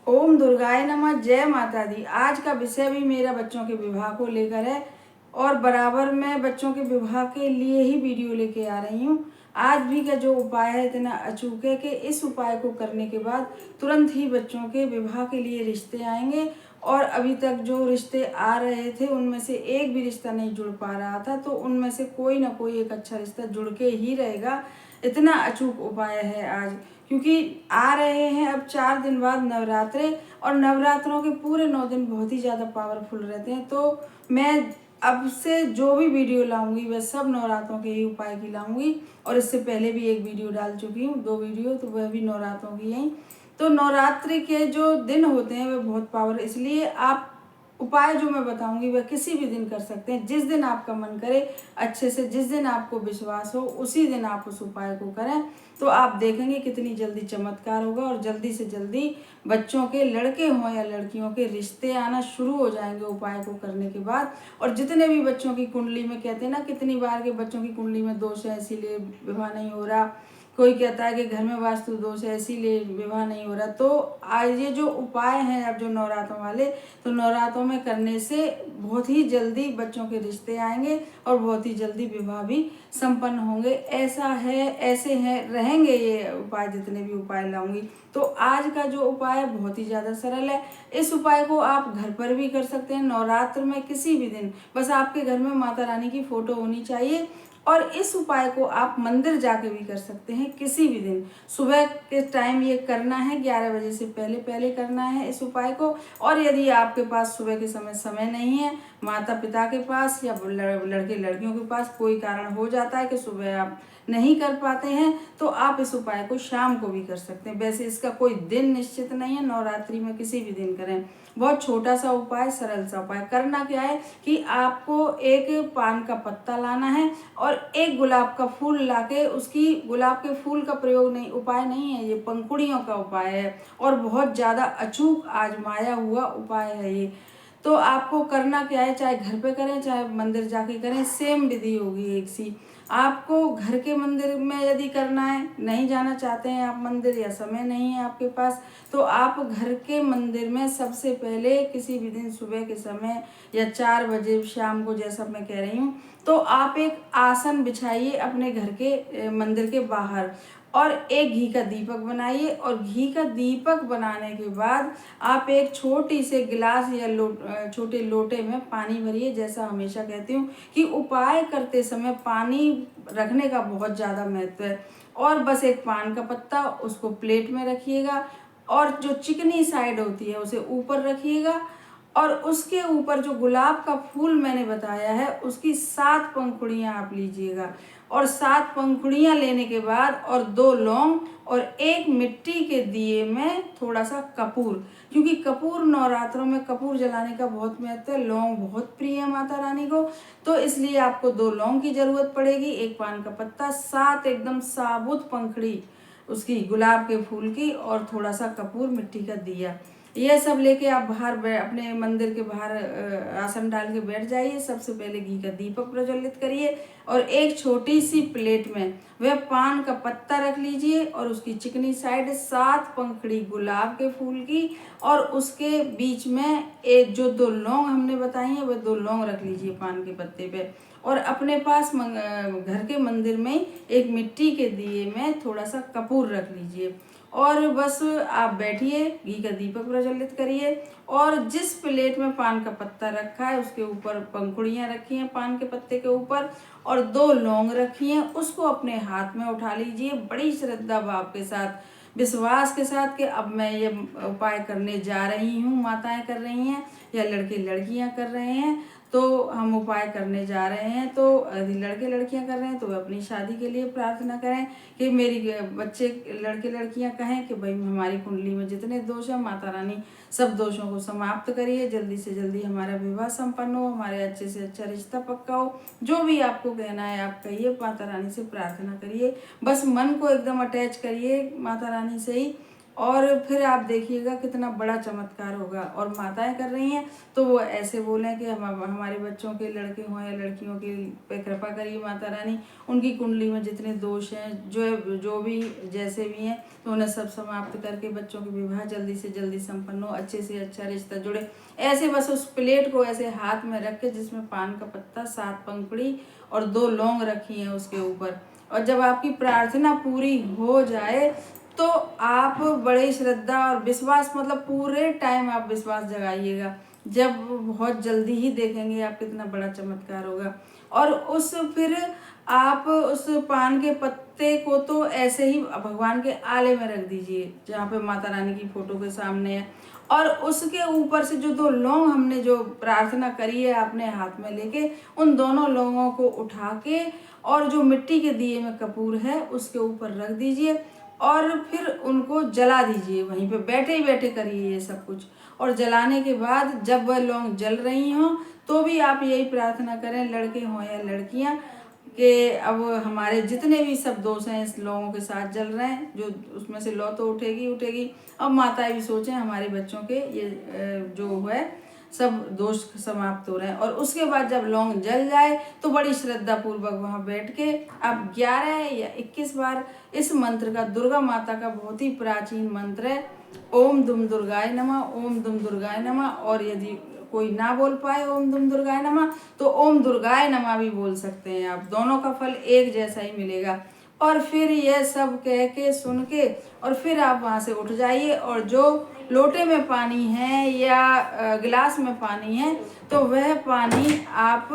ओम दुर्गाय नमः। जय माता दी। आज का विषय भी मेरा बच्चों के विवाह को लेकर है और बराबर मैं बच्चों के विवाह के लिए ही वीडियो लेके आ रही हूँ। आज भी का जो उपाय है इतना अचूक है कि इस उपाय को करने के बाद तुरंत ही बच्चों के विवाह के लिए रिश्ते आएंगे। और अभी तक जो रिश्ते आ रहे थे उनमें से एक भी रिश्ता नहीं जुड़ पा रहा था, तो उनमें से कोई ना कोई एक अच्छा रिश्ता जुड़ के ही रहेगा। इतना अचूक उपाय है आज, क्योंकि आ रहे हैं अब 4 दिन बाद नवरात्रे, और नवरात्रों के पूरे 9 दिन बहुत ही ज़्यादा पावरफुल रहते हैं। तो मैं अब से जो भी वीडियो लाऊंगी वह सब नवरात्रों के ही उपाय की लाऊंगी। और इससे पहले भी एक वीडियो डाल चुकी हूँ, 2 वीडियो, तो वह भी नवरात्रों की हैं। तो नवरात्रि के जो दिन होते हैं वे बहुत पावर, इसलिए आप उपाय जो मैं बताऊंगी वह किसी भी दिन कर सकते हैं। जिस दिन आपका मन करे अच्छे से, जिस दिन आपको विश्वास हो उसी दिन आप उस उपाय को करें, तो आप देखेंगे कितनी जल्दी चमत्कार होगा और जल्दी से जल्दी बच्चों के, लड़के हों या लड़कियों के, रिश्ते आना शुरू हो जाएंगे उपाय को करने के बाद। और जितने भी बच्चों की कुंडली में, कहते हैं ना कितनी बार के बच्चों की कुंडली में दोष है इसीलिए विवाह नहीं हो रहा, कोई कहता है कि घर में वास्तु दोष है इसीलिए विवाह नहीं हो रहा। तो आज ये जो उपाय हैं अब जो नवरात्रों वाले, तो नवरात्रों में करने से बहुत ही जल्दी बच्चों के रिश्ते आएंगे और बहुत ही जल्दी विवाह भी संपन्न होंगे। ऐसा है, ऐसे हैं रहेंगे ये उपाय, जितने भी उपाय लाऊंगी। तो आज का जो उपाय है बहुत ही ज़्यादा सरल है। इस उपाय को आप घर पर भी कर सकते हैं, नवरात्र में किसी भी दिन। बस आपके घर में माता रानी की फोटो होनी चाहिए। और इस उपाय को आप मंदिर जाके भी कर सकते हैं किसी भी दिन। सुबह के टाइम ये करना है, 11 बजे से पहले पहले करना है इस उपाय को। और यदि आपके पास सुबह के समय नहीं है, माता पिता के पास या लड़के लड़कियों के पास कोई कारण हो जाता है कि सुबह आप नहीं कर पाते हैं, तो आप इस उपाय को शाम को भी कर सकते हैं। वैसे इसका कोई दिन निश्चित नहीं है, नवरात्रि में किसी भी दिन करें। बहुत छोटा सा उपाय, सरल सा उपाय। करना क्या है कि आपको एक पान का पत्ता लाना है और एक गुलाब का फूल लाके, उसकी गुलाब के फूल का प्रयोग नहीं, उपाय नहीं है ये, पंखुड़ियों का उपाय है और बहुत ज़्यादा अचूक आजमाया हुआ उपाय है ये। तो आपको करना क्या है, चाहे घर पे करें चाहे मंदिर जाके करें, सेम विधि होगी एक सी। आपको घर के मंदिर में यदि करना है, नहीं जाना चाहते हैं आप मंदिर या समय नहीं है आपके पास, तो आप घर के मंदिर में सबसे पहले किसी भी दिन सुबह के समय या 4 बजे शाम को, जैसा मैं कह रही हूँ, तो आप एक आसन बिछाइए अपने घर के मंदिर के बाहर और एक घी का दीपक बनाइए। और घी का दीपक बनाने के बाद आप एक छोटी से गिलास या छोटे लोटे में पानी भरिए। जैसा हमेशा कहती हूँ कि उपाय करते समय पानी रखने का बहुत ज़्यादा महत्व है। और बस एक पान का पत्ता, उसको प्लेट में रखिएगा और जो चिकनी साइड होती है उसे ऊपर रखिएगा। और उसके ऊपर जो गुलाब का फूल मैंने बताया है उसकी 7 पंखुड़ियाँ आप लीजिएगा। और 7 पंखुड़ियाँ लेने के बाद और 2 लौंग और एक मिट्टी के दिए में थोड़ा सा कपूर, क्योंकि कपूर नवरात्रों में कपूर जलाने का बहुत महत्व है। लौंग बहुत प्रिय है माता रानी को, तो इसलिए आपको 2 लौंग की जरूरत पड़ेगी, एक पान का पत्ता, 7 एकदम साबुत पंखुड़ी उसकी गुलाब के फूल की, और थोड़ा सा कपूर, मिट्टी का दिया। यह सब लेके आप बाहर अपने मंदिर के बाहर आसन डाल के बैठ जाइए। सबसे पहले घी का दीपक प्रज्वलित करिए और एक छोटी सी प्लेट में वह पान का पत्ता रख लीजिए और उसकी चिकनी साइड 7 पंखुड़ी गुलाब के फूल की, और उसके बीच में एक जो 2 लौंग हमने बताई हैं वह 2 लौंग रख लीजिए पान के पत्ते पे। और अपने पास घर के मंदिर में एक मिट्टी के दिए में थोड़ा सा कपूर रख लीजिए। और बस आप बैठिए, घी का दीपक प्रज्वलित करिए और जिस प्लेट में पान का पत्ता रखा है उसके ऊपर पंखुड़ियाँ रखी हैं पान के पत्ते के ऊपर, और 2 लौंग रखी हैं, उसको अपने हाथ में उठा लीजिए बड़ी श्रद्धा भाव के साथ, विश्वास के साथ कि अब मैं ये उपाय करने जा रही हूँ, माताएं कर रही हैं या लड़के लड़कियाँ कर रहे हैं, तो हम उपाय करने जा रहे हैं। तो यदि लड़के लड़कियां कर रहे हैं तो वे अपनी शादी के लिए प्रार्थना करें कि मेरी बच्चे लड़के लड़कियां कहें कि भाई हमारी कुंडली में जितने दोष हैं माता रानी सब दोषों को समाप्त करिए, जल्दी से जल्दी हमारा विवाह संपन्न हो, हमारे अच्छे से अच्छा रिश्ता पक्का हो। जो भी आपको कहना है आप कहिए, माता रानी से प्रार्थना करिए, बस मन को एकदम अटैच करिए माता रानी से ही। और फिर आप देखिएगा कितना बड़ा चमत्कार होगा। और माताएं कर रही हैं तो वो ऐसे बोलें कि हमारे बच्चों के लड़के हों या लड़कियों के पे कृपा करिए माता रानी, उनकी कुंडली में जितने दोष हैं जो भी जैसे भी हैं तो उन्हें सब समाप्त करके बच्चों के विवाह जल्दी से जल्दी संपन्न हो, अच्छे से अच्छा रिश्ता जुड़े। ऐसे बस उस प्लेट को ऐसे हाथ में रख के जिसमें पान का पत्ता, 7 पंखुड़ी और 2 लौंग रखी हैं उसके ऊपर, और जब आपकी प्रार्थना पूरी हो जाए तो आप बड़े श्रद्धा और विश्वास, मतलब पूरे टाइम आप विश्वास जगाइएगा, जब बहुत जल्दी ही देखेंगे आप कितना बड़ा चमत्कार होगा। और फिर आप उस पान के पत्ते को तो ऐसे ही भगवान के आले में रख दीजिए जहाँ पे माता रानी की फोटो के सामने है, और उसके ऊपर से जो 2 लौंग हमने जो प्रार्थना करी है आपने हाथ में लेके, उन दोनों लौंगों को उठा के और जो मिट्टी के दिए में कपूर है उसके ऊपर रख दीजिए, और फिर उनको जला दीजिए। वहीं पे बैठे ही बैठे करिए ये सब कुछ। और जलाने के बाद जब वह लौंग जल रही हों तो भी आप यही प्रार्थना करें, लड़के हों या लड़कियां, कि अब हमारे जितने भी सब दोष हैं इस लौंगों के साथ जल रहे हैं, जो उसमें से लौ तो उठेगी। अब माताएं भी सोचें हमारे बच्चों के ये जो है सब दोष समाप्त हो रहे हैं। और उसके बाद जब लौंग जल जाए तो बड़ी श्रद्धा पूर्वक वहां बैठ के आप 11 या 21 बार इस मंत्र का, दुर्गा माता का बहुत ही प्राचीन मंत्र है, ओम दुम दुर्गाय नमः, ओम दुम दुर्गाय नमः। और यदि कोई ना बोल पाए ओम दुम दुर्गाय नमः तो ओम दुर्गाय नमः भी बोल सकते हैं आप, दोनों का फल एक जैसा ही मिलेगा। और फिर यह सब कह के सुन के और फिर आप वहाँ से उठ जाइए, और जो लोटे में पानी है या गिलास में पानी है तो वह पानी आप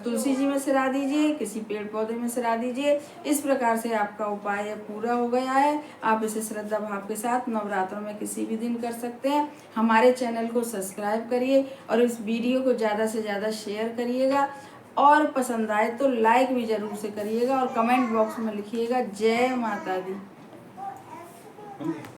तुलसी जी में सिरा दीजिए, किसी पेड़ पौधे में सिरा दीजिए। इस प्रकार से आपका उपाय पूरा हो गया है। आप इसे श्रद्धा भाव के साथ नवरात्रों में किसी भी दिन कर सकते हैं। हमारे चैनल को सब्सक्राइब करिए और इस वीडियो को ज़्यादा से ज़्यादा शेयर करिएगा, और पसंद आए तो लाइक भी ज़रूर से करिएगा, और कमेंट बॉक्स में लिखिएगा जय माता दी।